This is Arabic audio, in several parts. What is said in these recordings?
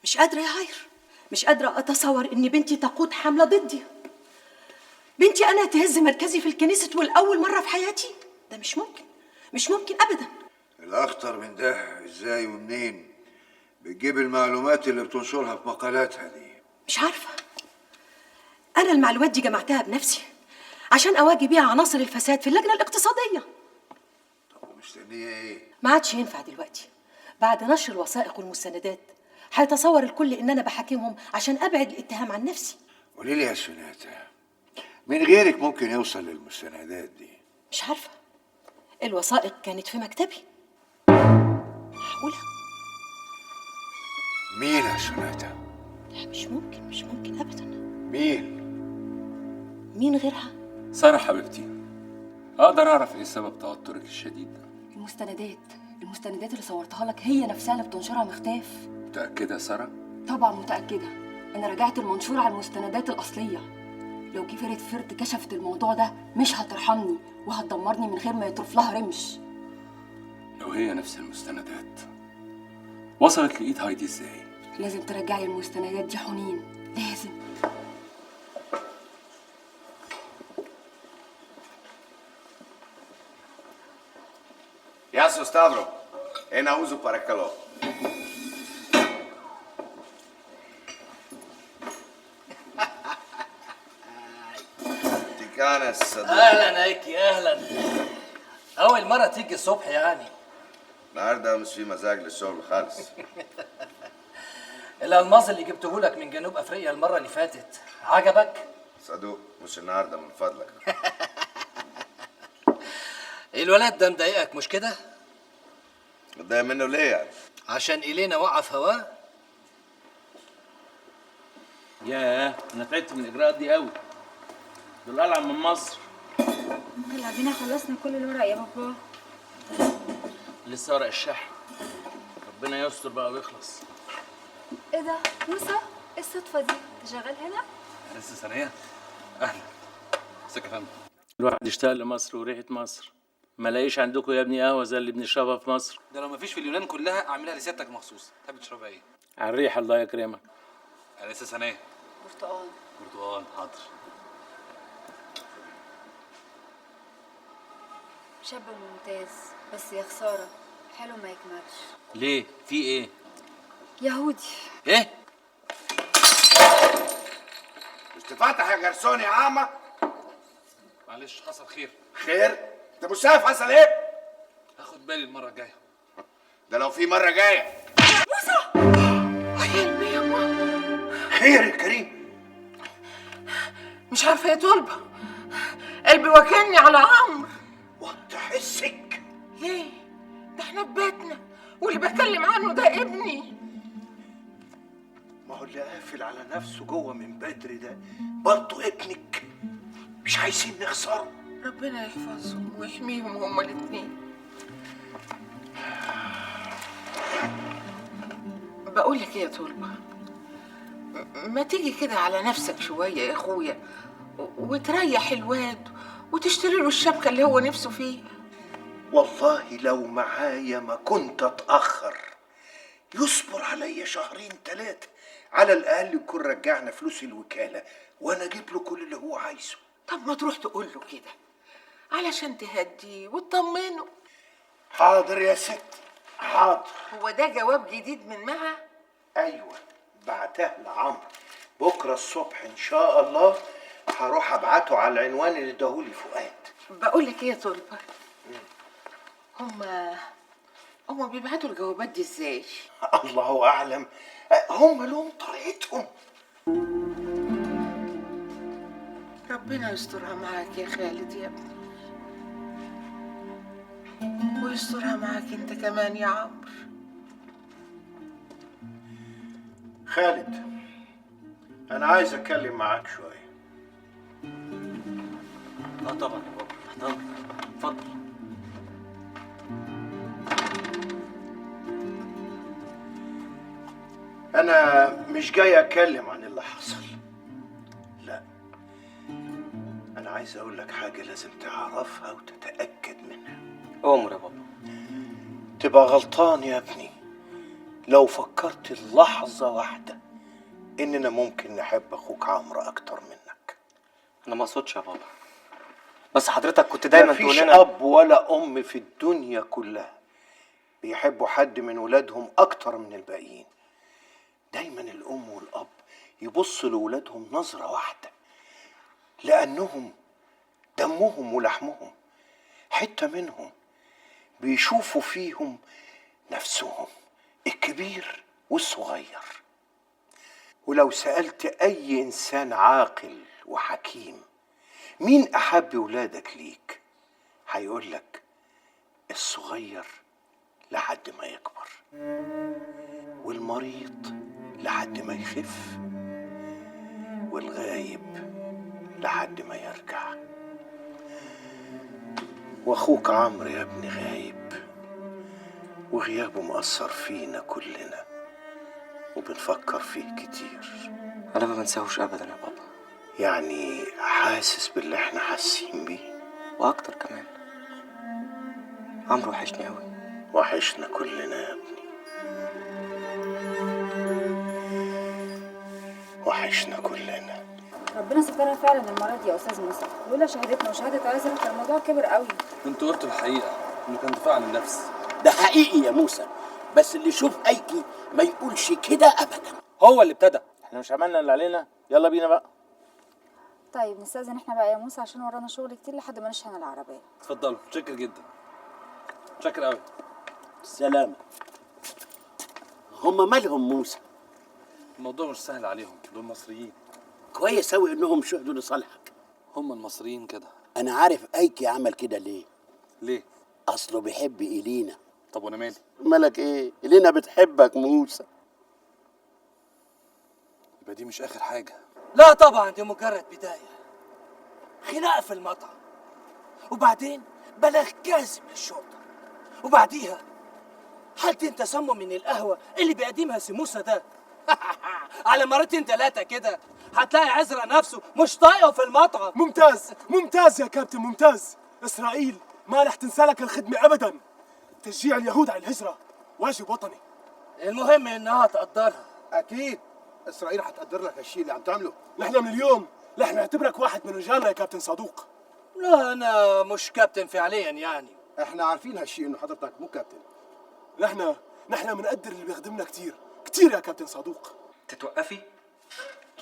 مش قادرة يا عاير، مش قادرة أتصور إن بنتي تقود حملة ضدي. بنتي أنا تهز مركزي في الكنيسة والأول مرة في حياتي؟ ده مش ممكن، مش ممكن أبدا. الأخطر من ده إزاي ومنين بتجيب المعلومات اللي بتنشرها في مقالاتها دي؟ مش عارفة، أنا المعلومات دي جمعتها بنفسي عشان أواجه بيها عناصر الفساد في اللجنة الاقتصادية. طب ومستنية إيه؟ ما عادش ينفع دلوقتي، بعد نشر الوثائق والمستندات هيتصور الكل إن أنا بحاكمهم عشان أبعد الاتهام عن نفسي. قولي لي يا سوناتا، من غيرك ممكن يوصل للمستندات دي؟ مش عارفة، الوثائق كانت في مكتبي. معقولة؟ مين يا سوناتا؟ لا مش ممكن، مش ممكن أبدا. مين؟ مين غيرها؟ سارة حبيبتي، أقدر أعرف إيه سبب توترك الشديد ده؟ المستندات اللي صورتها لك هي نفسها اللي بتنشرها مختاف. متأكدة يا سارة؟ طبعا متأكدة، أنا راجعت المنشور على المستندات الأصلية. لو كفرة فرد كشفت الموضوع ده مش هترحمني وهتدمرني من غير ما يطرف لها رمش. لو هي نفس المستندات وصلت لإيد هايدي إزاي؟ لازم ترجعي المستندات دي حنين، لازم. Ya su Stavro, e na uzu parakalo. تكانا الصديق. اهلا ايكي اهلا. اول مره تيجي الصبح يعني. النهارده مش في مزاج للشغل خالص. الالماس اللي جبته لك من جنوب افريقيا المره اللي فاتت عجبك؟ صدوق مش النهارده من فضلك. الولاد ده مضايقك مش كده؟ متضايق منه ليه يعني؟ عشان إلينا وقف هواه؟ ياه، انا تعبت من الاجراءات دي قوي. دول قلعه من مصر. هلا بينا خلصنا كل الورق يا بابا. لسه ورق الشحن. ربنا يستر بقى ويخلص. ايه ده؟ موسى؟ ايه الصدفة دي؟ انت شغال هنا؟ لسه ثانية؟ أهلا. ازيك يا فندم؟ الواحد يشتاق لمصر وريحه مصر. ما لاقيش عندكم يا ابني قهوه زي اللي بنشربها في مصر. ده لو مفيش في اليونان كلها اعملها لسيادتك مخصوص. تحب تشربها ايه؟ على الريحه الله يكرمك. لسه ثانيه. برتقال. برتقال حاضر. شاب ممتاز بس يا خسارة حلو ما يكملش. ليه؟ في ايه؟ يهودي. ايه؟ مش تفتح يا جرسون يا عامة؟ معلش حصل خير. خير؟ انت مش شايف حصل ايه؟ هاخد بالي المره الجايه. ده لو في مرة جاية. موسى! وحلمي يا ماما. خير يا كريم؟ مش عارفة يا طلبة، قلبي واكلني على عمرو. وانت حسك؟ ليه؟ ده احنا في بيتنا واللي بتكلم عنه ده ابني. ما هو اللي قافل على نفسه جوه من بدري ده برضه ابنك. مش عايزين نخسره. ربنا يحفظهم ويحميهم هما الاتنين. بقول لك ايه يا طلبة، ما تيجي كده على نفسك شوية يا اخويا وتريح الواد وتشتري له الشبكة اللي هو نفسه فيها. والله لو معايا ما كنت اتأخر. يصبر عليا شهرين ثلاثة على الأقل يكون رجعنا فلوس الوكالة وأنا أجيب له كل اللي هو عايزه. طب ما تروح تقول له كده علشان تهديه وتطمنه. حاضر يا ستي حاضر. هو ده جواب جديد من مها؟ أيوة بعتها لعمرو بكرة الصبح إن شاء الله. هروح أبعته على العنوان اللي اداهولي فؤاد. بقول لك ايه يا طلبة، هما بيبعتوا الجوابات دي ازاي؟ الله أعلم، هم لهم طريقتهم. ربنا يسترها معاك يا خالد يا ابني، ويسترها معاك انت كمان يا عمرو. خالد أنا عايز أتكلم معاك شوية. طبعا يا بابا، تحت امرك. اتفضل. أنا مش جاي أتكلم عن اللي حصل، لا، أنا عايز أقول لك حاجة لازم تعرفها وتتأكد منها. أمر يا بابا. تبقى غلطان يا ابني لو فكرت لحظة واحدة إننا ممكن نحب أخوك عمرو أكتر منك. انا ما اقصدش يا بابا، بس حضرتك كنت دايما تقول مفيش لنا أب ولا أم في الدنيا كلها بيحبوا حد من ولادهم أكتر من الباقيين. دايما الأم والأب يبصوا لولادهم نظرة واحدة، لأنهم دمهم ولحمهم، حتة منهم، بيشوفوا فيهم نفسهم، الكبير والصغير. ولو سألت أي إنسان عاقل وحكيم مين أحب ولادك ليك، هيقولك الصغير لحد ما يكبر، والمريض لحد ما يخف، والغايب لحد ما يرجع. واخوك عمرو يا ابني غايب، وغيابه مأثر فينا كلنا، وبنفكر فيه كتير. انا ما بنساهوش ابدا يا بابا، يعني حاسس باللي احنا حاسين بيه. واكتر كمان. عمرو وحشني قوي. وحشنا كلنا يا ابني، وحشنا كلنا. ربنا سترها فعلا المرة دي يا أستاذ موسى، لولا شهادتنا وشهادة عزرا كان الموضوع كبر قوي. انتوا قلتوا الحقيقه انه كان دفاع عن النفس. ده حقيقي يا موسى، بس اللي يشوف ايكي ما يقولش كده ابدا. هو اللي ابتدى. احنا مش عملنا اللي علينا؟ يلا بينا بقى. طيب نستأذن احنا بقى يا موسى عشان ورانا شغل كتير لحد ما نشحن العربية. اتفضلوا، متشكر جدا. متشكر قوي. سلامة. هم مالهم موسى؟ الموضوع مش سهل عليهم، دول مصريين. كويس اوي انهم شهدوا لصالحك. هم المصريين كده. انا عارف ايكي عمل كده ليه. ليه؟ اصله بيحب إلينا. طب وانا مالي؟ مالك ايه؟ إلينا بتحبك موسى. يبقى دي مش اخر حاجه. لا طبعا، دي مجرد بداية. خناقة في المطعم، وبعدين بلاغ كاذب للشرطة، وبعديها حالتين تسمم من القهوة اللي بيقدمها سي موسى ده. على مرتين ثلاثة كده هتلاقي عزرا نفسه مش طايقه في المطعم. ممتاز ممتاز يا كابتن، ممتاز. إسرائيل ما رح تنسى لك الخدمة أبدا. تشجيع اليهود على الهجرة واجب وطني. المهم إنها تقدرها. أكيد إسرائيل هتقدر لك الشيء اللي عم تعمله. نحن من اليوم رح نعتبرك واحد من رجالنا يا كابتن صدوق. لا أنا مش كابتن فعليا يعني. احنا عارفين هالشيء إنه حضرتك مو كابتن. نحن بنقدر اللي بيخدمنا كتير كتير يا كابتن صدوق. تتوقفي؟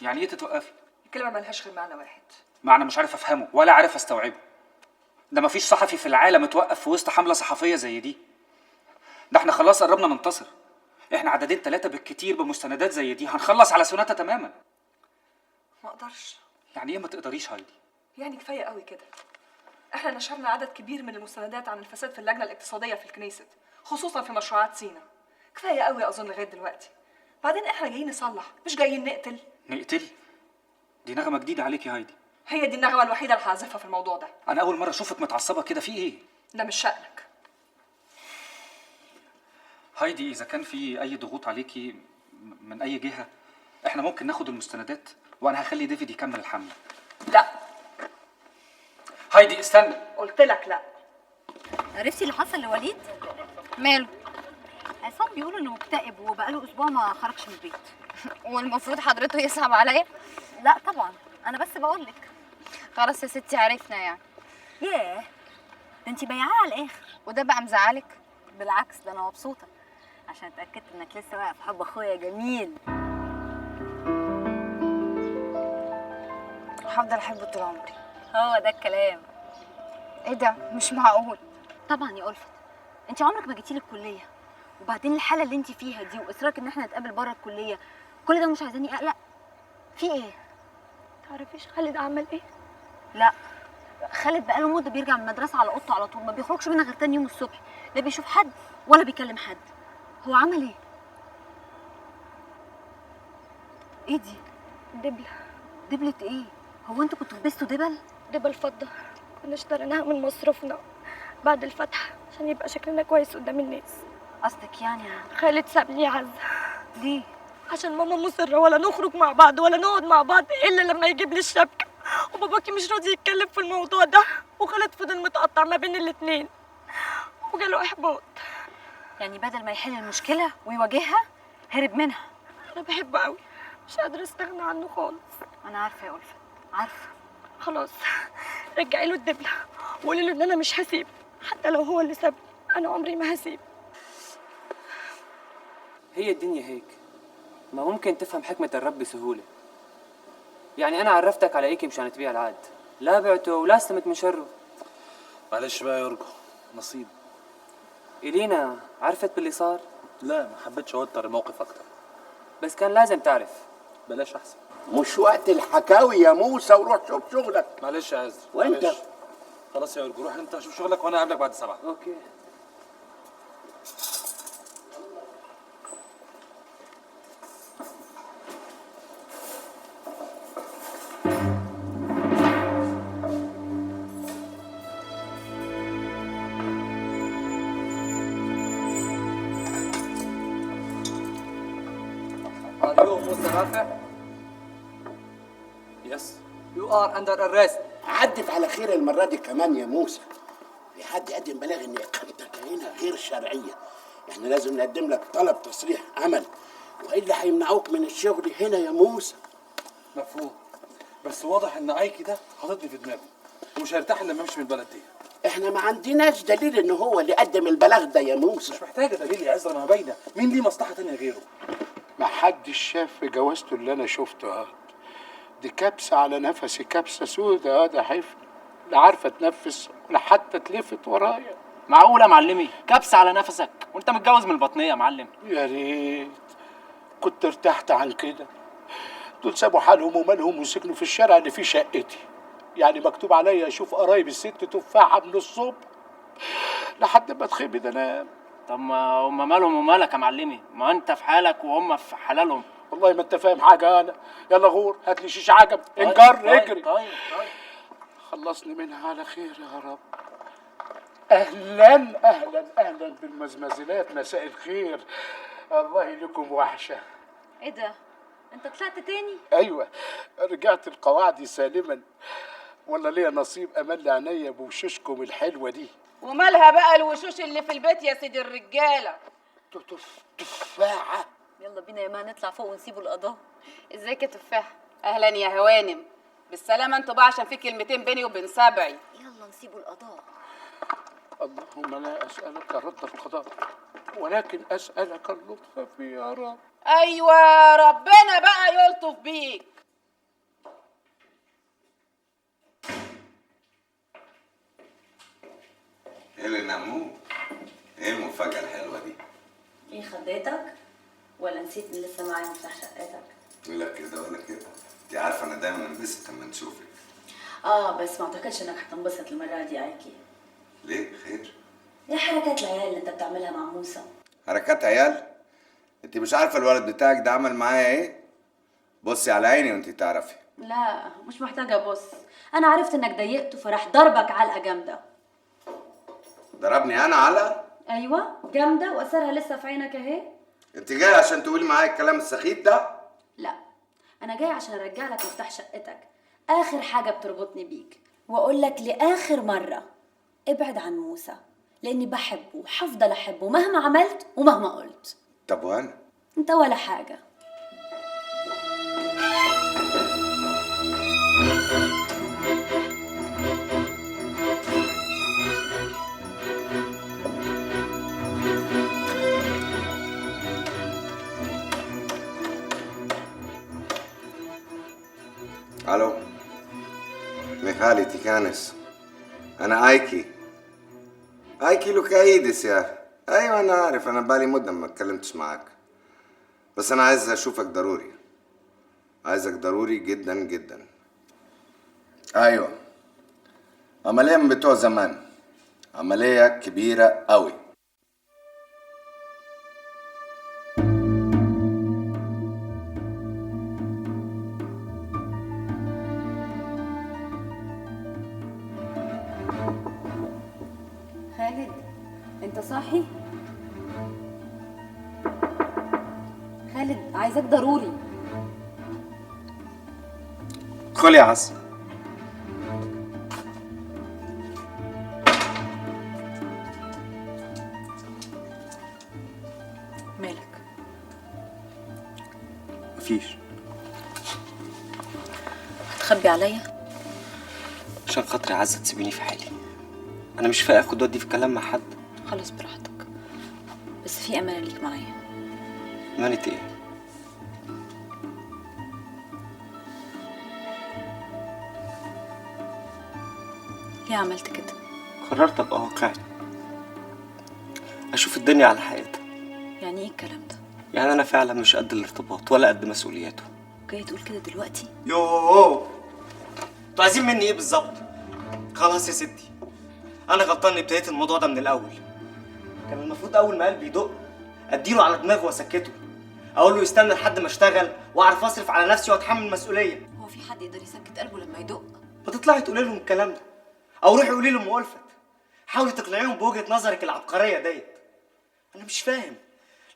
يعني ايه تتوقفي؟ الكلمة ملهاش غير معنى واحد. معنى مش عارف افهمه ولا عارف استوعبه. ده مفيش صحفي في العالم اتوقف في وسط حملة صحفية زي دي. ده احنا خلاص قربنا ننتصر. احنا عددين 3 بالكتير بمستندات زي دي هنخلص على سوناتا تماما. ما اقدرش. يعني ايه ما تقدريش هايدي؟ يعني كفاية قوي كده. احنا نشرنا عدد كبير من المستندات عن الفساد في اللجنة الاقتصادية في الكنيست، خصوصا في مشروعات سينا. كفاية قوي اظن لغاية دلوقتي. بعدين احنا جايين نصلح مش جايين نقتل. نقتل؟ دي نغمة جديدة عليك يا هايدي. هي دي النغمة الوحيدة اللي هعزفها في الموضوع ده. انا اول مرة اشوفك متعصبة كده، في ايه؟ ده مش شأنك. هايدي اذا كان في اي ضغوط عليكي من اي جهة احنا ممكن ناخد المستندات وانا هخلي ديفيد يكمل الحملة. لا. هايدي استنى. قلت لك لا. عرفتي اللي حصل لوليد؟ ماله؟ عصام بيقولوا انه مكتئب وبقاله اسبوع ما خرجش من البيت. والمفروض حضرته يصعب عليا؟ لا طبعا، انا بس بقول لك. خلاص يا ستي عرفنا يعني. ياه، ده انت بايعاه على الاخر. وده بقى مزعلك؟ بالعكس، ده انا مبسوطه عشان اتاكدت انك لسه واقع في حب اخويا جميل. هفضل احبه طول عمري. هو ده الكلام. ايه ده؟ مش معقول. طبعا يا ألفت، انت عمرك ما جيتي لي الكليه، وبعدين الحاله اللي انت فيها دي واصرارك ان احنا نتقابل بره الكليه، كل ده مش عايزاني اقلق. في ايه؟ تعرفيش خالد عمل ايه؟ لا، خالد بقاله مده بيرجع من المدرسه على اوضته على طول، ما بيخرجش منها غير تاني يوم الصبح، لا بيشوف حد ولا بيكلم حد. هو عمل ايه؟ ايه دي؟ دبلة. دبلة ايه؟ هو انتوا كنتوا لبستوا دبل؟ دبل فضة، كنا اشتريناها من مصروفنا بعد الفتح عشان يبقى شكلنا كويس قدام الناس. قصدك يعني خالد سابني يا عزة. ليه؟ عشان ماما مصرة ولا نخرج مع بعض ولا نقعد مع بعض الا لما يجيب لي الشبكة، وباباكي مش راضي يتكلم في الموضوع ده، وخالد فضل متقطع ما بين الاتنين وجاله احباط. يعني بدل ما يحل المشكله ويواجهها هرب منها. انا بحبه قوي، مش قادره استغنى عنه خالص. انا عارفه يا ألفت، عارفه. خلاص رجعي له الدبله وقولي له ان انا مش هسيبه، حتى لو هو اللي سابني انا عمري ما هسيبه. هي الدنيا هيك، ما ممكن تفهم حكمة الرب بسهولة. يعني أنا عرفتك على إيكي مشان تبيع العاد، لا بعته ولا استمت من شره. معلش بقى يا يرجو، نصيب. إلينا عرفت باللي صار؟ لا، ما حبيتش اوتر الموقف اكتر. بس كان لازم تعرف. بلاش احسن. مش وقت الحكاوي يا موسى، وروح شوف شغلك. معلش يا عزرا. وانت؟ معلش. خلاص يا يرجو، روح انت شوف شغلك وانا هقابلك بعد 7. اوكي. Are you Musa Rafi? Yes. You are under arrest. عدت على خير المرة دي كمان يا موسى. في حد قدم بلاغ ان اقامتك هنا غير شرعية. احنا لازم نقدم لك طلب تصريح عمل، والا هيمنعوك من الشغل هنا يا موسى. مفهوم. بس واضح ان ايكي ده حاططني في دماغه ومش هيرتاح الا لما امشي من البلد دي. احنا ما عندناش دليل ان هو اللي قدم البلاغ ده يا موسى. مش محتاجة دليل يا عزرا، ما باينة. مين ليه مصلحة تانية غيره؟ ما حدش شاف في جوازته اللي انا شفته. دي كبسه على نفسي، كبسه سودة. ده حفل، لا عارفه تنفس ولا حتى تلفت ورايا. معقولة يا معلمي؟ كبسة على نفسك وانت متجوز من البطنية يا معلم. يا ريت كنت ارتحت عن كده. دول سابوا حالهم ومالهم وسكنوا في الشارع اللي فيه شقتي. يعني مكتوب عليا اشوف قرايب الست تفاحه من الصبح لحد ما اتخبط انام. طب ما هم مالهم ومالك يا معلمي؟ ما انت في حالك وهم في حلالهم. والله ما انت فاهم حاجه. انا يلا غور هات لي شيش عجب. انجر اجري. طيب. خلصني منها على خير يا رب. اهلا اهلا اهلا بالمزمزلات، مساء الخير. الله لكم وحشه. ايه ده؟ انت طلعت تاني؟ ايوه رجعت القواعدي سالما. ولا ليا نصيب امل عينيا بوشوشكم الحلوه دي. ومالها بقى الوشوش اللي في البيت يا سيدي الرجاله؟ تفاحه. يلا بينا يا ما نطلع فوق ونسيبوا القضاء. ازيك يا تفاحه؟ اهلا يا هوانم، بالسلامه انتوا بقى عشان في كلمتين بيني وبين سبعي. يلا نسيبوا القضاء. اللهم لا اسالك رد القضاء ولكن اسالك اللطف فيه يا رب. ايوه ربنا بقى يلطف بيك. ايه اللي نعموه؟ ايه المفاجأة الحلوة دي؟ ايه خضيتك؟ ولا نسيت ان لسه معايا مفتاح شقتك؟ لا كده ولا كده. انت عارفة انا دايما انبسط لما نشوفك. بس ما اعتقدش انك هتنبسط المرة دي يا ايكي. ليه؟ خير؟ ايه حركات العيال اللي انت بتعملها مع موسى؟ حركات عيال؟ انت مش عارفة الولد بتاعك ده عمل معايا ايه؟ بصي على عيني وانت تعرفي. لا مش محتاجة ابص، انا عرفت انك ضايقته فراح ضربك علقة جامدة. ضربني انا علقة؟ ايوه جامدة واثرها لسه في عينك اهي. انت جاي عشان تقولي معايا الكلام السخيف ده؟ لا انا جاي عشان ارجع لك مفتاح شقتك، اخر حاجة بتربطني بيك، واقول لك لاخر مرة ابعد عن موسى، لاني بحبه وحفضل احبه مهما عملت ومهما قلت. طب وانا؟ انت ولا حاجة. الو ميخالي تيكانس، انا ايكي لوكايدس يا. ايوه انا عارف، انا بالي مده ما اتكلمتش معاك، بس انا عايز اشوفك ضروري، عايزك ضروري جدا جدا. ايوه عمليه من بتوع زمان، عمليه كبيره قوي. خالد انت صاحي؟ خالد عايزاك ضروري. ادخل يا عز. مالك؟ تخافيش. هتخبي عليا؟ عشان خاطري يا عزة تسيبيني في حالي. انا مش فايق اخد ودي في كلام مع حد. خلاص براحتك، بس في امانه ليك معايا. امانة ايه؟ ليه عملت كده؟ قررت ابقى واقعي، اشوف الدنيا على حقيقتها. يعني ايه الكلام ده؟ يعني انا فعلا مش قد الارتباط ولا قد مسؤولياته. جاي تقول كده دلوقتي؟ يوه، انتوا عايزين مني ايه بالظبط؟ خلاص يا ستي، انا غلطان اني ابتديت الموضوع ده من الاول. كان المفروض اول ما قلبي يدق اديله على دماغه واسكته، اقول له يستنى لحد ما اشتغل واعرف اصرف على نفسي واتحمل مسؤوليه. هو في حد يقدر يسكت قلبه لما يدق؟ ما تطلعي تقولي لهم الكلام ده، او روحي قولي لهم ألفت، حاولي تقنعيهم بوجهه نظرك العبقريه ديت. انا مش فاهم،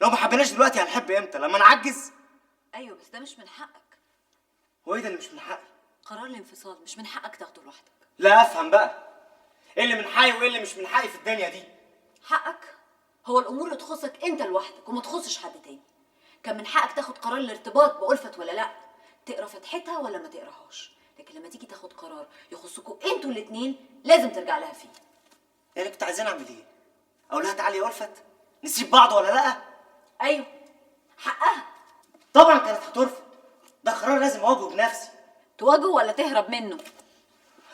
لو ما حبيناش دلوقتي هنحب امتى؟ لما نعجز؟ ايوه بس ده مش من حقك. هو ايه ده اللي مش من حقي؟ قرار الانفصال مش من حقك تاخده لوحدك. لا افهم بقى، ايه اللي من حقي وايه اللي مش من حقي في الدنيا دي؟ حقك هو الامور اللي تخصك انت لوحدك وما تخصش حد تاني. كان من حقك تاخد قرار الارتباط بألفت ولا لا، تقرا فتحتها ولا ما تقراهاش، لكن لما تيجي تاخد قرار يخصكوا انتوا الاتنين لازم ترجع لها فيه. يعني كنت عايزين اعمل ايه؟ اقول لها تعالي يا ألفت نسيب بعض ولا لا؟ ايوه حقها. طبعا كانت هترفض، ده قرار لازم اواجهه بنفسي. تواجهه ولا تهرب منه؟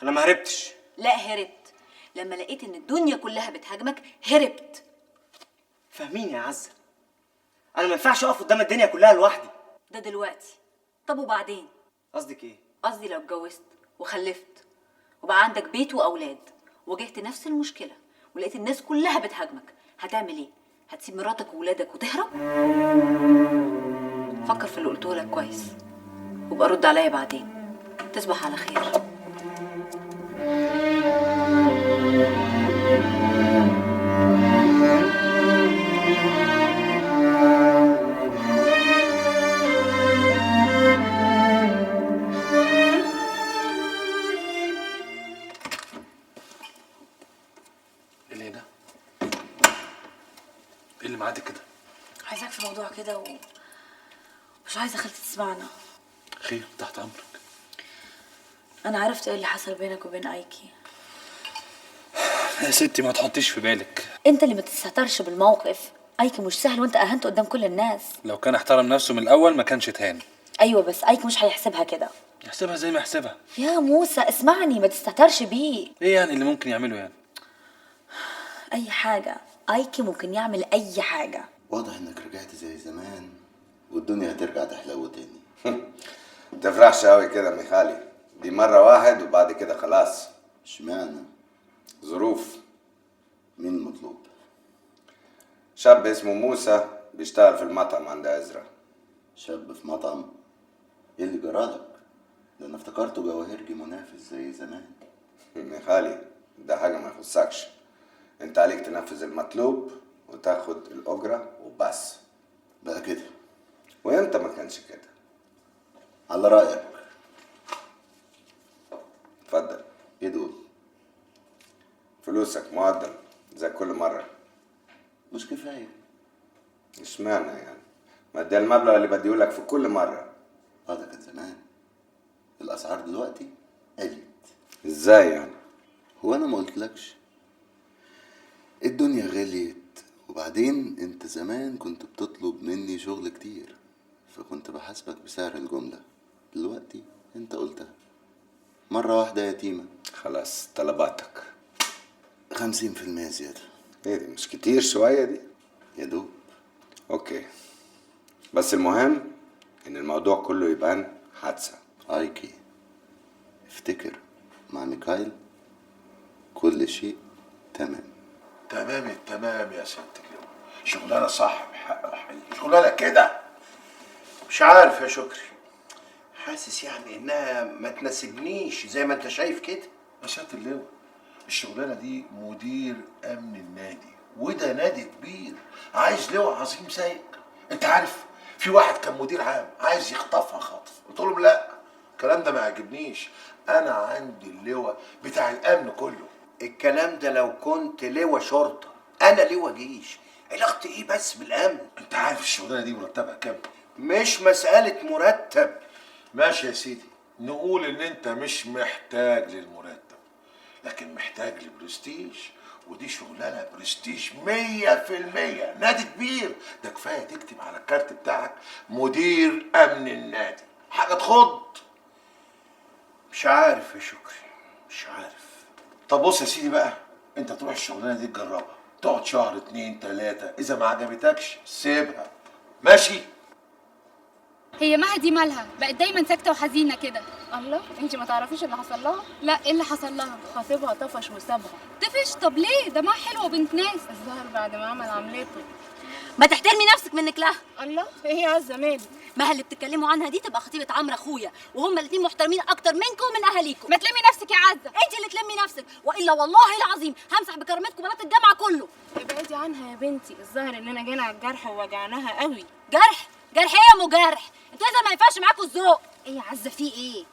انا ما هربتش. لا هربت، لما لقيت ان الدنيا كلها بتهاجمك هربت. فاهميني يا عزة، انا ما ينفعش اقف قدام الدنيا كلها لوحدي. ده دلوقتي، طب وبعدين؟ قصدك ايه؟ قصدي لو اتجوزت وخلفت وبقى عندك بيت واولاد واجهت نفس المشكله ولقيت الناس كلها بتهاجمك، هتعمل ايه؟ هتسيب مراتك وولادك وتهرب؟ فكر في اللي قلته لك كويس وابقى رد عليا بعدين. تصبح على خير. اللي هنا ايه اللي معادك كده؟ عايزاك في موضوع كده مش عايزه خالتي تسمعنا. خير، تحت امرك. انا عرفت ايه اللي حصل بينك وبين ايكي. يا ستي ما تحطيش في بالك، انت اللي ما تستهترش بالموقف. ايكي مش سهل وانت اهنته قدام كل الناس. لو كان احترم نفسه من الاول ما كانش اتهان. ايوه بس ايكي مش هيحسبها كده. يحسبها زي ما يحسبها. يا موسى اسمعني، ما تستهترش بيه. ايه يعني اللي ممكن يعمله يعني؟ اي حاجه، ايكي ممكن يعمل اي حاجه. واضح انك رجعت زي زمان والدنيا هترجع تحلو تاني. متفرحش قوي كده ميخالي، دي مرة واحد وبعد كده خلاص. اشمعنى؟ ظروف. مين المطلوب؟ شاب اسمه موسى بيشتغل في المطعم عند عزرا. شاب في مطعم؟ ايه اللي جرالك؟ ده انا افتكرته جواهرجي منافس زي زمان. ميخالي ده حاجة ما يخصكش، انت عليك تنفذ المطلوب وتاخد الأجرة وبس. بقى كده؟ وامتى ما كانش كده؟ على رأيك. اتفضل. ايه دول؟ فلوسك مقدم زي كل مرة. مش كفاية. اشمعنى يعني؟ ما ده المبلغ اللي بديهولك في كل مرة. ده كان زمان، الأسعار دلوقتي قلت. ازاي يعني؟ هو أنا ما قلتلكش الدنيا غليت؟ وبعدين انت زمان كنت بتطلب مني شغل كتير فكنت بحاسبك بسعر الجملة، دلوقتي انت قلتها مرة واحدة يتيمة. خلاص طلباتك 50% زيادة. ايه دي مش كتير شوية دي؟ يا دوب. اوكي، بس المهم ان الموضوع كله يبان حادثة. ايكي افتكر مع ميكايل كل شيء تمام. تمام التمام يا ست اللواء، شغلانه صح بحق وحقيقي، شغلانه كده. مش عارف يا شكري، حاسس يعني انها ما تناسبنيش زي ما انت شايف كده. يا سيادة اللواء الشغلانه دي مدير امن النادي، وده نادي كبير عايز لواء عظيم زيك. انت عارف في واحد كان مدير عام عايز يخطفها خطف، قلت لهم لا الكلام ده ما يعجبنيش، انا عندي اللواء بتاع الامن كله. الكلام ده لو كنت لواء شرطه، انا لواء جيش، علاقتي ايه بس بالامن؟ انت عارف الشغلانه دي مرتبها كام؟ مش مسألة مرتب. ماشي يا سيدي، نقول ان انت مش محتاج للمرتب، لكن محتاج للبرستيج، ودي شغلانه برستيج 100%. نادي كبير، ده كفايه تكتب على الكارت بتاعك مدير امن النادي، حاجه تخض. مش عارف يا شكري، مش عارف. طب بص يا سيدي بقى، انت تروح الشغلانه دي تجربها، تقعد شهر 2 3، اذا ما عجبتكش سيبها. ماشي؟ هي مها دي مالها؟ بقت دايما ساكته وحزينه كده. الله، انت ما تعرفيش اللي حصل لها؟ لا، ايه اللي حصل لها؟ خطيبها طفش وسابها. طفش؟ طب ليه؟ ده مها حلوه وبنت ناس. الظاهر بعد ما عمل عملته. ما تحترمي نفسك منك لها. الله، ايه يا عزه مالي؟ ما اللي بتتكلموا عنها دي تبقى خطيبه عمرو اخويا، وهما الاثنين محترمين اكتر منكم ومن اهاليكم. ما تلمي نفسك يا عزه. انت اللي تلمي نفسك، والا والله العظيم همسح بكرامتكم بنات الجامعه كله. ابعدي عنها يا بنتي، الظاهر اننا جينا على الجرح ووجعناها قوي. جرح؟ جرح ايه يا ام جرح؟ انتوا لازم ما ينفعش معاكم الذوق. ايه يا عزه في ايه؟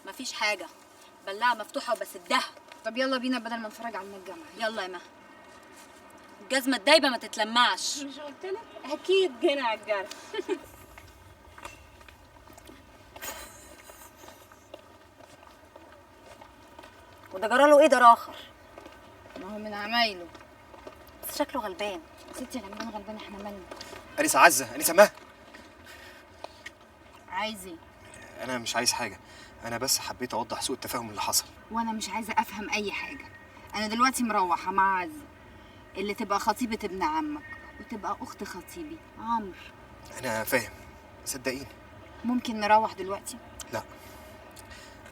مفيش حاجه، بلاعه مفتوحه وبسدها. طب يلا بينا بدل ما نتفرج على الجامعه. يلا يا مها، الجزمه الدايبه ما تتلمعش. مش قلتلك؟ اكيد جينا على الجرح. وده جراله ايه ده راخر؟ ما هو من عمايله. بس شكله غلبان. ستي العمران غلبان، احنا مالنا؟ انسه عزه، انسه مها. عايز ايه؟ انا مش عايز حاجه، انا بس حبيت اوضح سوء التفاهم اللي حصل. وانا مش عايزه افهم اي حاجه. انا دلوقتي مروحه مع عزه اللي تبقى خطيبه ابن عمك وتبقى اخت خطيبي عمرو. انا فاهم، صدقيني. ممكن نروح دلوقتي؟ لا،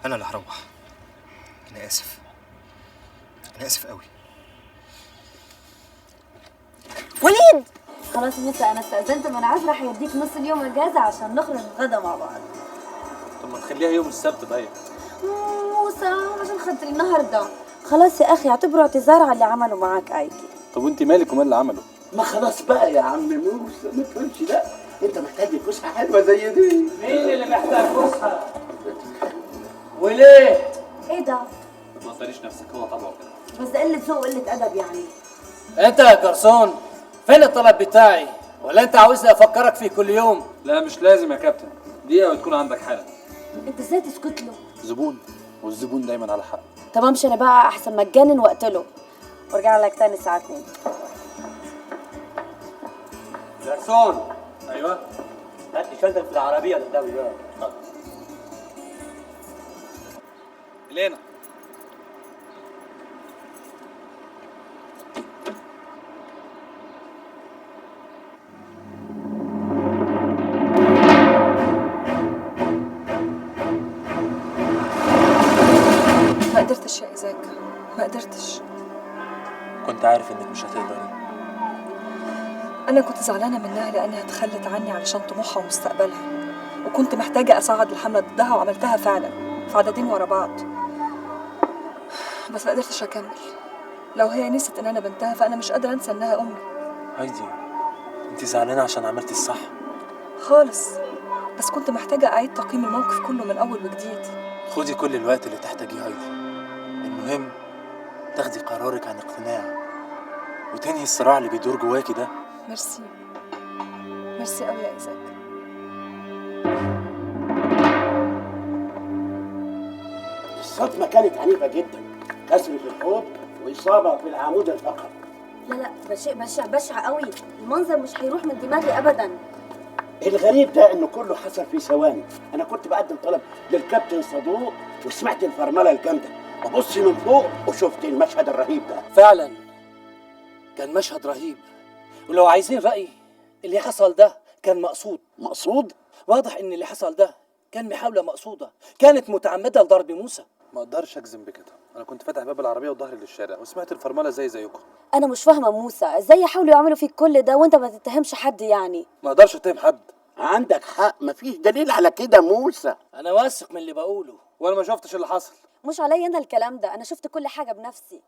انا اللي هروح. انا اسف، انا اسف قوي. وليد، خلاص موسى انا استأذنت من عزرا، هيديك نص اليوم اجازة عشان نخرج نتغدى مع بعض. طب ما نخليها يوم السبت بقى. موسى عشان خاطري النهارده. خلاص يا اخي، اعتبره اعتذار على اللي عمله معاك ايكي. طب وانت مالك ومال اللي عمله؟ ما خلاص بقى يا عم موسى، ما تقولش لا، انت محتاج فسحه حلوه زي دي. مين اللي محتاج فسحه؟ وليه؟ ايه ده؟ ما تقدريش نفسك، هو طبعه كده. بس ده قلة ذوق وقلة أدب يعني. انت يا جرسون، فين الطلب بتاعي؟ ولا انت عاوزني افكرك فيه كل يوم؟ لا مش لازم يا كابتن، دقيقة وتكون عندك حالة. انت ازاي تسكت له؟ زبون، والزبون دايما على حق. طب امشي انا بقى احسن ما اتجنن واقتله، وارجع لك تاني الساعة 2. جرسون. ايوه. هات لي شنطتك في العربية قدامي بقى. لينا. ما قدرتش يا إيزاك، ما قدرتش. كنت عارف انك مش هتقدري. أنا كنت زعلانة منها لأنها تخلت عني علشان طموحها ومستقبلها، وكنت محتاجة أصعد الحملة ضدها وعملتها فعلا في عددين ورا بعض. بس ما قدرتش أكمل. لو هي نسيت إن أنا بنتها فأنا مش قادرة أنسى إنها أمي. هايدي، انت زعلانة عشان عملتي الصح؟ خالص، بس كنت محتاجة أعيد تقييم الموقف كله من أول وجديد. خدي كل الوقت اللي تحتاجيه هايدي، المهم تاخدي قرارك عن اقتناع وتنهي الصراع اللي بيدور جواكي ده. ميرسي، ميرسي قوي يا إيزاك. الصدمة كانت عنيفة جدا، كسرة الحوض وإصابة في العمود الفقري. لا ده شيء بشع بشع قوي، المنظر مش هيروح من دماغي ابدا. الغريب ده انه كله حصل في ثواني. انا كنت بقدم طلب للكابتن صدوق وسمعت الفرمله الجامده، ببص من فوق وشفت المشهد الرهيب ده. فعلا كان مشهد رهيب، ولو عايزين رأيي اللي حصل ده كان مقصود. مقصود؟ واضح ان اللي حصل ده كان محاولة مقصودة، كانت متعمدة لضرب موسى. ما اقدرش اجزم بكده، انا كنت فاتح باب العربية وظهري للشارع وسمعت الفرملة زيكم. انا مش فاهمه موسى، ازاي يحاولوا يعملوا فيك كل ده وانت ما تتهمش حد يعني؟ ما اقدرش اتهم حد. عندك حق، مفيش دليل على كده موسى. انا واثق من اللي بقوله، وانا ما شفتش اللي حصل. مش عليا انا الكلام ده، انا شفت كل حاجه بنفسي.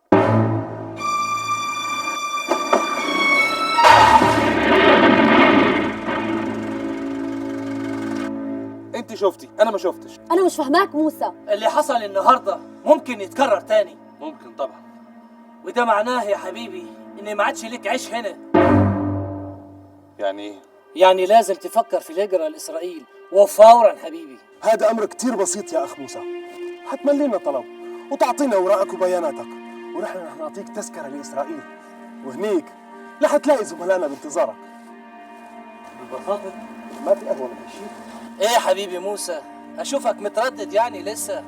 انت شفتي، انا ما شفتش. انا مش فاهماك موسى. اللي حصل النهارده ممكن يتكرر تاني. ممكن طبعا، وده معناه يا حبيبي ان ما عادش ليك عيش هنا. يعني ايه؟ يعني لازم تفكر في الهجرة لإسرائيل وفورا حبيبي. هذا أمر كتير بسيط يا أخ موسى. حتملينا طلب وتعطينا أوراقك وبياناتك ونحن رح نعطيك تذكرة لإسرائيل، وهنيك رح تلاقي زملائنا بانتظارك. ببساطة ما في أهون من هالشيء. إيه يا حبيبي موسى، أشوفك متردد يعني لسه.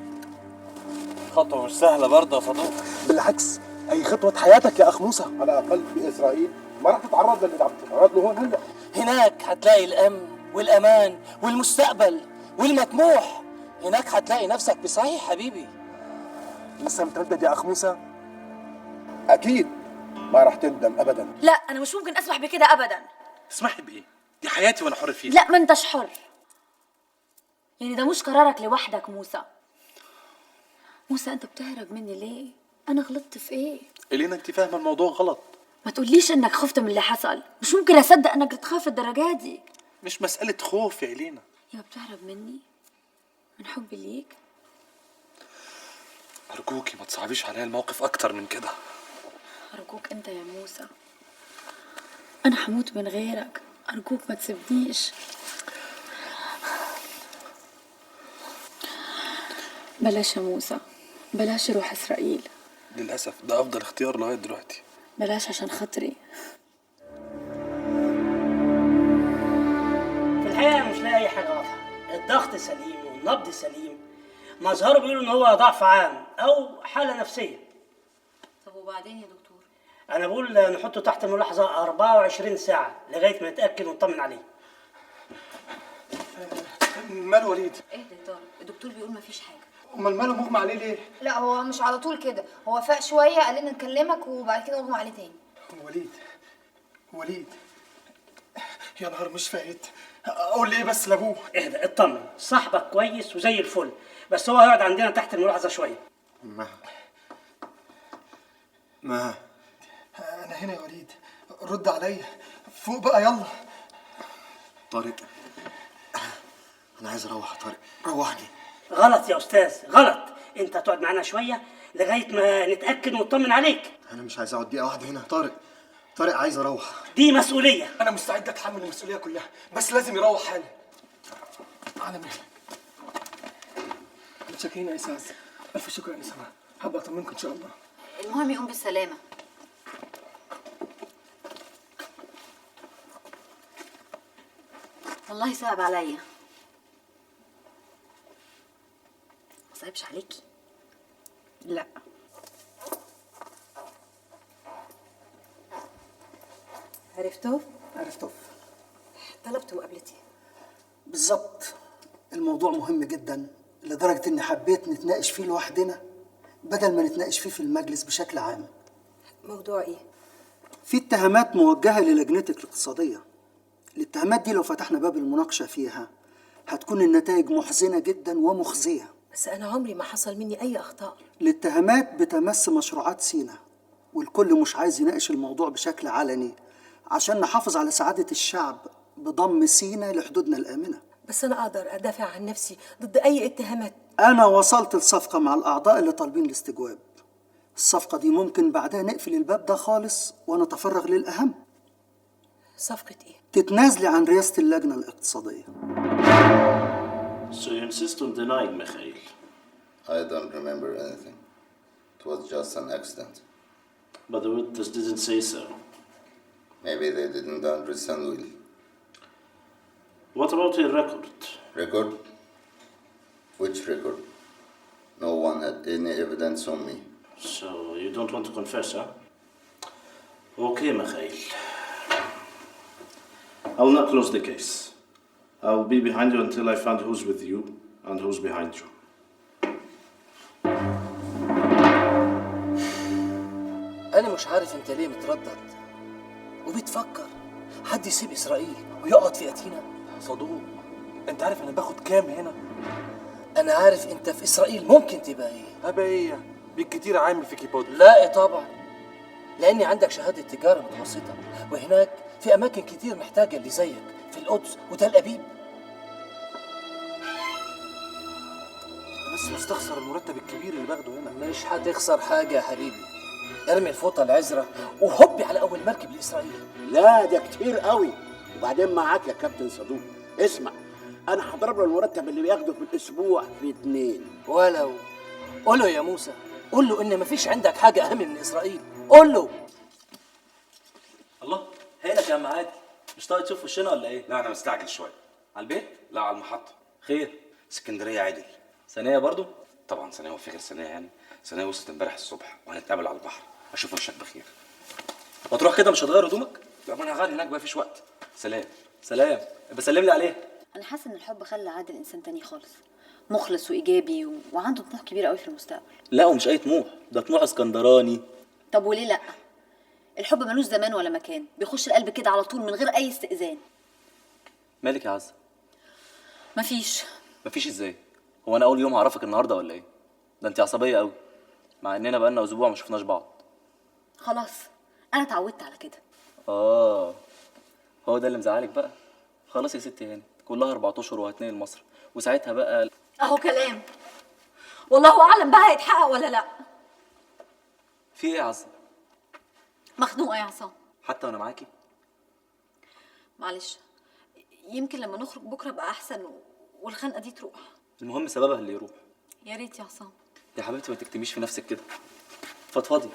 خطوة مش سهلة برضه يا صدوق. بالعكس هي خطوة حياتك يا أخ موسى. على الأقل في إسرائيل ما رح تتعرض للي عم تتعرض له هون هلا. هناك هتلاقي الأمن والأمان والمستقبل والمطموح. هناك هتلاقي نفسك بصحيح حبيبي. لسه متردد يا أخ موسى؟ أكيد ما رح تندم أبدا. لا أنا مش ممكن أسمح بكده أبدا. اسمحي بإيه؟ دي حياتي وأنا حر فيها. لا ما أنتش حر. يعني ده مش قرارك لوحدك موسى. موسى أنت بتهرب مني ليه؟ أنا غلطت في إيه؟ إلينا أنت فاهمة الموضوع غلط. ما تقوليش إنك خفت من اللي حصل. مش ممكن أصدق إنك تخاف الدرجات دي. مش مسألة خوف يا إلينا. يا بتهرب مني من حبي ليك. أرجوكي ما تصعبيش عليا الموقف أكتر من كده. أرجوك أنت يا موسى، أنا حموت من غيرك. أرجوك ما تسيبنيش. بلاش يا موسى، بلاش روح إسرائيل. للأسف ده أفضل اختيار لغاية دلوقتي. بلاش عشان خاطري. في الحقيقة أنا مش لاقي أي حاجة واضحة. الضغط سليم والنبض سليم. مظهره بيقولوا إن هو ضعف عام أو حالة نفسية. طب وبعدين يا دكتور؟ أنا بقول نحطه تحت ملاحظة 24 ساعة لغاية ما نتأكد ونطمن عليه. ماله وليد؟ إيه ده الدكتور بيقول مفيش حاجة. أمال ماله مغمى عليه ليه؟ لا هو مش على طول كده، هو فاق شويه قال لنا نكلمك وبعد كده اغمى عليه تاني. وليد يا نهار مش فايت. اقول ايه بس لابوه؟ اهدى اطمن، صاحبك كويس وزي الفل، بس هو هيقعد عندنا تحت الملاحظه شويه. ما انا هنا يا وليد، رد عليا. فوق بقى يلا. طارق انا عايز اروح. طارق روحني. غلط يا استاذ غلط. انت هتقعد معانا شويه لغايه ما نتاكد ونطمن عليك. انا مش عايز اقعد دقيقه واحده هنا. طارق عايز اروح. دي مسؤوليه. انا مستعد اتحمل المسؤوليه كلها، بس لازم يروح حالا. على مهلك. متشكرين يا استاذ. الف شكر يا نسمة. حابة اطمنكم ان شاء الله. المهم يقوم بالسلامه. والله صعب عليا. ما صعبش عليكي؟ لا. عرفتوه؟ طلبت مقابلتي. بالظبط. الموضوع مهم جدا لدرجة إني حبيت نتناقش فيه لوحدنا بدل ما نتناقش فيه في المجلس بشكل عام. موضوع ايه؟ في اتهامات موجهة للجنتك الاقتصادية. الاتهامات دي لو فتحنا باب المناقشة فيها هتكون النتائج محزنة جدا ومخزية. بس انا عمري ما حصل مني اي اخطاء. الاتهامات بتمس مشروعات سينا، والكل مش عايز يناقش الموضوع بشكل علني عشان نحافظ على سعادة الشعب بضم سينا لحدودنا الآمنة. بس انا اقدر ادافع عن نفسي ضد اي اتهامات. أنا وصلت لصفقة مع الأعضاء اللي طالبين الاستجواب. الصفقة دي ممكن بعدها نقفل الباب ده خالص ونتفرغ للأهم. صفقة ايه؟ تتنازلي عن رئاسة اللجنة الاقتصادية. So you insist on denying, Mikhail? I don't remember anything. It was just an accident. But the witness didn't say so. Maybe they didn't understand well. What about your record? Record? Which record? No one had any evidence on me. So you don't want to confess, huh? Okay, Mikhail. I will not close the case. I will be behind you until I find who's with you and who's behind you. انا مش عارف انت ليه متردد وبتفكر حد يسيب اسرائيل ويقعد في اتينا. صدوق انت عارف انا باخد كام هنا؟ انا عارف انت في اسرائيل ممكن تبقى ايه. ابقى ايه؟ بالكتير عامل في كيبود. لا طبعا، لاني عندك شهاده تجاره متوسطه، وهناك في اماكن كتير محتاجه اللي زيك في القدس وتل ابيب. بس مستخسر المرتب الكبير اللي باخده هنا. مش هتخسر حاجه يا حبيبي. ارمي الفوطه العزرة وهبي على اول مركب لاسرائيل. لا ده كتير قوي، وبعدين معاك يا كابتن صدوق. اسمع، انا هضرب له المرتب اللي بياخده في الاسبوع في 2. ولو قول له يا موسى، قول له ان مفيش عندك حاجه اهم من اسرائيل. قول له. الله، هينك يا عم عادل، مش طايق تشوف وشنا ولا ايه؟ لا انا مستعجل شويه. على البيت؟ لا على المحطه. خير؟ اسكندريه عدل. ثانيه برضو؟ طبعا ثانيه، وفي غير ثانيه يعني. ثانيه وصلت امبارح الصبح وهنتقابل على البحر. اشوف وشك بخير. وتروح كده مش هتغير هدومك؟ لا ما انا هغير هناك بقى، مفيش وقت. سلام. سلام، بسلم لي عليه. انا حاسه ان الحب خلى عادل انسان تاني خالص، مخلص وايجابي وعنده طموح كبير قوي في المستقبل. لا ومش اي طموح، ده طموح اسكندراني. طب وليه لا؟ الحب ملوش زمان ولا مكان، بيخش القلب كده على طول من غير اي استئذان. مالك يا عزه؟ مفيش. مفيش ازاي؟ هو انا اول يوم هعرفك النهارده ولا ايه؟ ده انت عصبيه قوي، مع اننا بقالنا اسبوع ما شفناش بعض. خلاص انا اتعودت على كده. هو ده اللي مزعلك بقى؟ خلاص يا ستي هاني، كلها 4 اشهر وهتنقل مصر، وساعتها بقى اهو كلام، والله اعلم بقى هيتحقق ولا لا. في ايه يا عزه؟ مخنوقه يا عصام. حتى وانا معاكي؟ معلش، يمكن لما نخرج بكره بقى احسن والخنقه دي تروح. المهم سببها اللي يروح. يا ريت يا عصام. يا حبيبتي ما تكتميش في نفسك كده، فضفضي،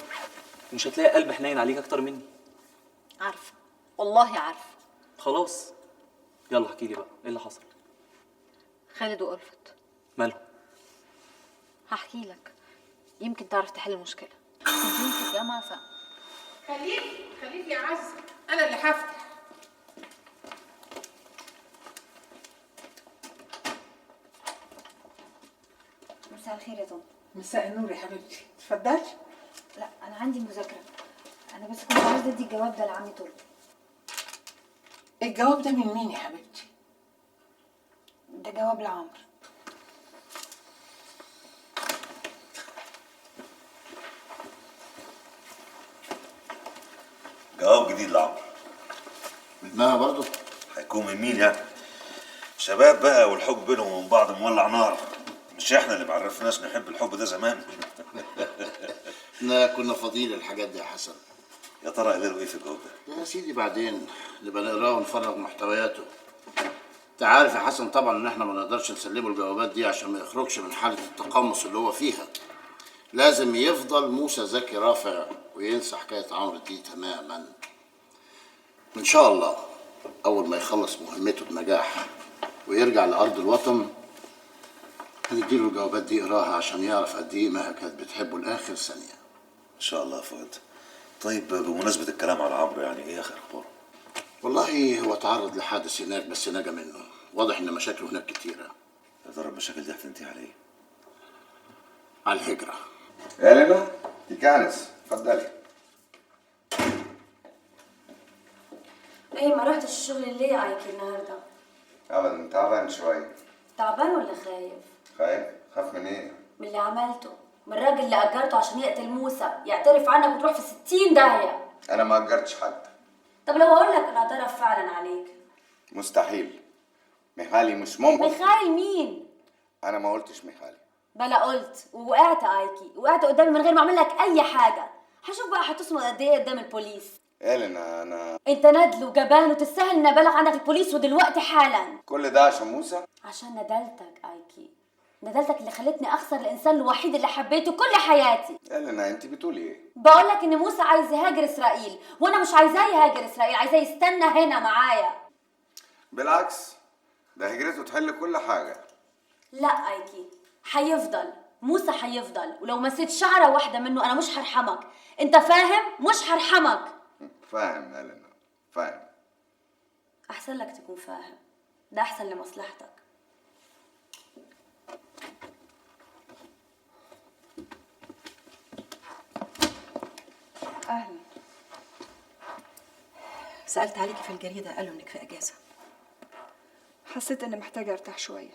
مش هتلاقي قلب حنين عليك اكتر مني. عارفه، والله عارفه. خلاص يلا احكي لي بقى ايه اللي حصل. خالد وألفت مالهم؟ هحكي لك، يمكن تعرف تحل المشكله. كنت في الجامعه خليك يا عز، انا اللي هفتح. مساء الخير يا طنط. مساء النور يا حبيبتي، اتفضلي. لا انا عندي مذاكره، انا بس كنت عاوزه ادي الجواب ده لعمي طارق. الجواب ده من مين يا حبيبتي؟ ده جواب لعمرو. جواب جديد لعمرو. منها برضه؟ هيكون من مين يعني؟ شباب بقى والحب بينهم وبين بعض مولع نار. مش احنا اللي معرفناش نحب الحب ده زمان؟ احنا كنا فاضيين الحاجات دي يا حسن. يا ترى قالوا ايه في الجواب ده؟ يا سيدي بعدين نبقى نقراه ونفرغ محتوياته. انت عارف يا حسن طبعا ان احنا ما نقدرش نسلمه الجوابات دي عشان ما يخرجش من حاله التقمص اللي هو فيها. لازم يفضل موسى زكي رافع وينسى حكايه عمرو دي تماما. ان شاء الله اول ما يخلص مهمته بنجاح ويرجع لارض الوطن هنديله الجوابات دي يقراها عشان يعرف قد ايه مها كانت بتحبه لاخر ثانيه. ان شاء الله يا فؤاد. طيب بمناسبه الكلام على عمرو، يعني ايه اخر اخباره؟ والله هو تعرض لحادث هناك بس نجا منه. واضح ان مشاكله هناك كتيره. يا ترى المشاكل دي هتنتهي على ايه؟ على الهجره. يا لينا دي كانس، اتفضلي. ايه ما رحتش الشغل ليه يا عايكي النهارده؟ ابدا تعبان شويه. تعبان ولا خايف؟ خايف؟ خاف من ايه؟ من اللي عملته، من الراجل اللي اجرته عشان يقتل موسى، يعترف عنك وتروح في 60 داهيه. انا ما اجرتش حد. طب لو اقول لك انا اعترف فعلا عليك؟ مستحيل. ميخالي مش ممكن. ميخالي مين؟ انا ما قلتش ميخالي. بلا قلت ووقعت ايكي، وقعت قدامي من غير ما اعمل لك اي حاجه. هشوف بقى هتصمد قد ايه قدام البوليس. إلينا انا انت ندل وجبان وتستاهل ان ابلغ عنك البوليس ودلوقتي حالا. كل ده عشان موسى؟ عشان ندلتك ايكي، ندلتك اللي خلتني اخسر الانسان الوحيد اللي حبيته كل حياتي. إلينا انت بتقولي ايه؟ بقول لك ان موسى عايز يهاجر اسرائيل، وانا مش عايزاه يهاجر اسرائيل، عايزاه يستنى هنا معايا. بالعكس، ده هجرته تحل كل حاجه. لا ايكي، هيفضل موسى، هيفضل، ولو مسيت شعره واحده منه انا مش هرحمك. انت فاهم؟ مش هرحمك. فاهم يا إلينا، فاهم. احسن لك تكون فاهم، ده احسن لمصلحتك. اهلا. سالت عليكي في الجريده، قالوا انك في اجازه. حسيت اني محتاجه ارتاح شويه.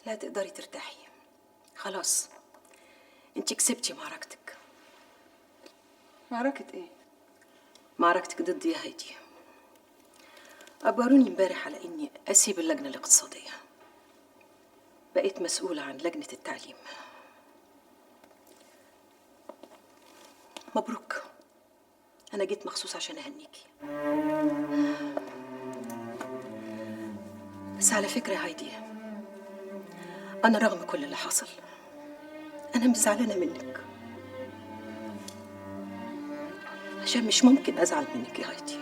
لا تقدري ترتاحي، خلاص انت كسبتي معركتك. معركه ايه؟ معركتك ضدي يا هايدي. اجبروني امبارح على اني اسيب اللجنه الاقتصاديه، بقيت مسؤوله عن لجنه التعليم. مبروك، انا جيت مخصوص عشان اهنيكي. بس على فكرة يا هايدي، أنا رغم كل اللي حصل أنا مش زعلانة منك، عشان مش ممكن أزعل منك يا هايدي.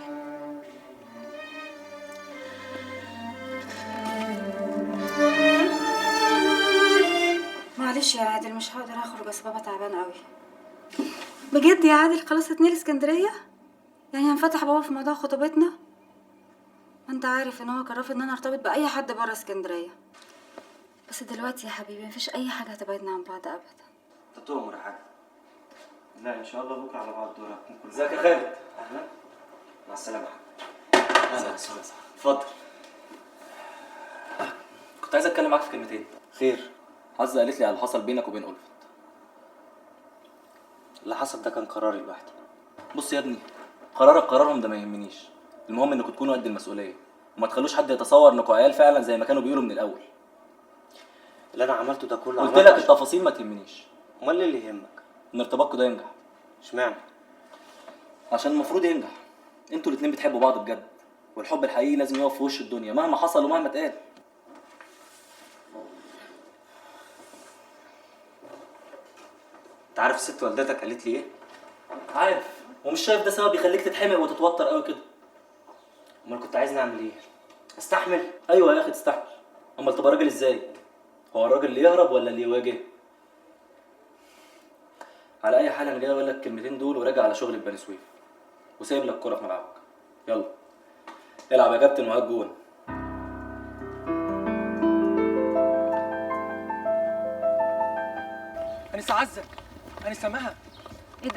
معلش يا عادل، مش هقدر اخرج اصل بابا تعبان قوي. بجد يا عادل؟ خلاص هتنقل اسكندريه؟ يعني هنفتح بابا في موضوع خطوبتنا؟ ما انت عارف ان هو كان رافض ان انا ارتبط باي حد بره اسكندريه. بس دلوقتي يا حبيبي مفيش اي حاجه هتبعدنا عن بعض ابدا. انت تؤمر يا حاج. لا ان شاء الله بكره على بعض الدور هتكون كل ازيك يا خالد؟ اهلا. مع السلامه يا حاج. اهلا وسهلا. اتفضل. كنت عايز اتكلم معاك في كلمتين. خير. عزة قالت لي على اللي حصل بينك وبين ألفت. اللي حصل ده كان قراري لوحدي. بص يا ابني، قرارك قرارهم ده ما يهمنيش، المهم انكم تكونوا قد المسؤوليه وما تخلوش حد يتصور انكم عيال فعلا زي ما كانوا بيقولوا من الاول. اللي انا عملته ده كله قلت لك التفاصيل ما تهمنيش. امال ايه اللي يهمك؟ ان ارتباطكم ده ينجح. اشمعنى؟ عشان المفروض ينجح. انتوا الاتنين بتحبوا بعض بجد، والحب الحقيقي لازم يقف في وش الدنيا مهما حصل ومهما اتقال. انت عارف ست والدتك قالت لي ايه؟ عارف، ومش شايف ده سبب يخليك تتحمق وتتوتر قوي كده. امال كنت عايزني اعمل ايه؟ استحمل؟ ايوه يا اخي تستحمل. امال تبقى راجل ازاي؟ هو الراجل اللي يهرب ولا اللي يواجه؟ على اي حال انا جاي اقول لك الكلمتين دول وراجع على شغل في بني سويف، وسايب لك كرة في ملعبك. يلا العب يا كابتن وهات جون. انسه عزة، انسه مها. ايه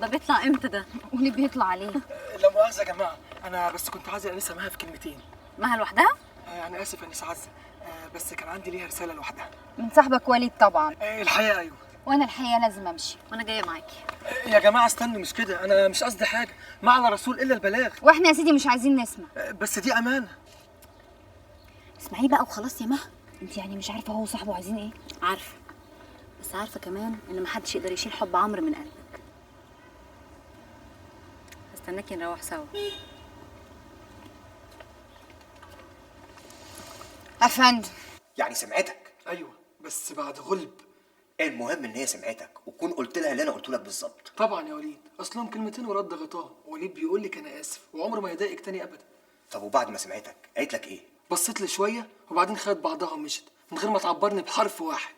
ده بيطلع امتى ده؟ قولي بيطلع ليه؟ لا مؤاخذة يا جماعة، أنا بس كنت عايز أنسة مها في كلمتين. مها لوحدها؟ أنا آسف يا أنسة عزة، بس كان عندي ليها رسالة لوحدها. من صاحبك وليد طبعا. الحقيقة أيوه. وانا الحقيقه لازم امشي. وانا جايه معاكي. يا جماعة استنوا، مش كده، أنا مش قصدي حاجة، ما على رسول إلا البلاغ. واحنا يا سيدي مش عايزين نسمع. بس دي أمانة. اسمعي بقى وخلاص يا مها. انت يعني مش عارفه هو وصاحبه عايزين ايه؟ عارفه، بس عارفه كمان ان محدش يقدر يشيل حب عمرو من قلبك. هستناكي نروح سوا. افندم. يعني سمعتك؟ أيوه بس بعد غلب. المهم ان هي سمعتك وتكون قلت لها اللي انا قلته لك بالظبط. طبعا يا وليد، أصلهم كلمتين ورد غطاهم. وليد بيقول لك أنا آسف وعمره ما يضايقك تاني أبدا. طب وبعد ما سمعتك قالت لك ايه؟ بصيت لي شوية وبعدين خدت بعضها ومشت من غير ما تعبرني بحرف واحد.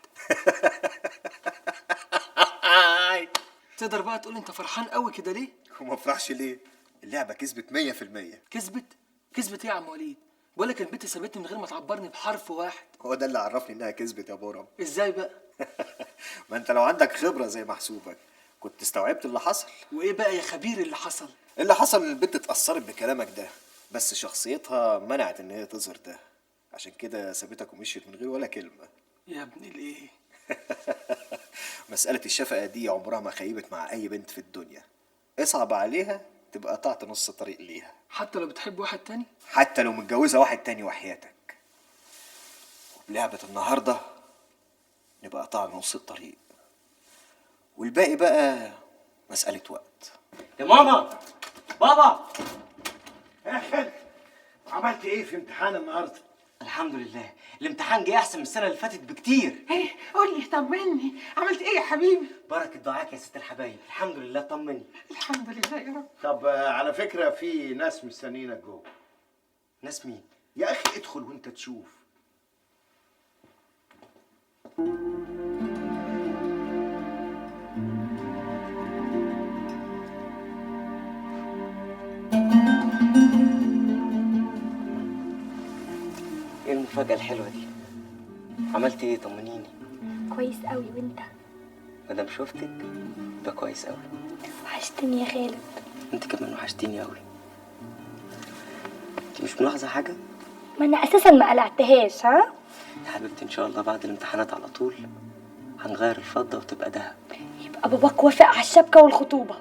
تقدر بقى تقول انت فرحان قوي كده ليه؟ وما افرحش ليه؟ اللعبة كسبت 100%. كسبت؟ كسبت ايه يا عم وليد؟ بقول لك البت سابتني من غير ما تعبرني بحرف واحد. هو ده اللي عرفني انها كسبت يا بورم. ازاي بقى؟ ما انت لو عندك خبرة زي محسوبك كنت استوعبت اللي حصل. وايه بقى يا خبير اللي حصل؟ اللي حصل ان البت اتأثرت بكلامك ده، بس شخصيتها منعت ان هي تظهر ده، عشان كده سابتك ومشيت من غير ولا كلمة. يا ابني الايه؟ مسألة الشفقة دي عمرها ما خيبت مع أي بنت في الدنيا. اصعب عليها تبقى قطعت نص طريق ليها. حتى لو بتحب واحد تاني؟ حتى لو متجوزة واحد تاني وحياتك. وبلعبة النهاردة نبقى قطعنا نص الطريق، والباقي بقى مسألة وقت. يا ماما، بابا. يا خالد، عملت ايه في امتحان النهارده؟ الحمد لله، الامتحان جه احسن من السنه اللي فاتت بكتير. ايه قول لي، طمني، عملت ايه يا حبيبي؟ بركه دعاك يا ست الحبايب. الحمد لله، طمني. الحمد لله يا رب. طب على فكره في ناس مستنيينك جوه. ناس مين؟ يا اخي ادخل وانت تشوف. ايه المفاجاه الحلوه دي؟ عملتي ايه؟ طمنيني. كويس قوي، وانت؟ مادام شفتك ده كويس قوي. وحشتني يا خالد. انت كمان وحشتيني قوي. انت مش ملاحظه حاجه؟ ما انا اساسا ما قلعتهاش. ها يا حبيبتي، ان شاء الله بعد الامتحانات على طول هنغير الفضه وتبقى دهب. يبقى باباك وافق على الشبكه والخطوبه.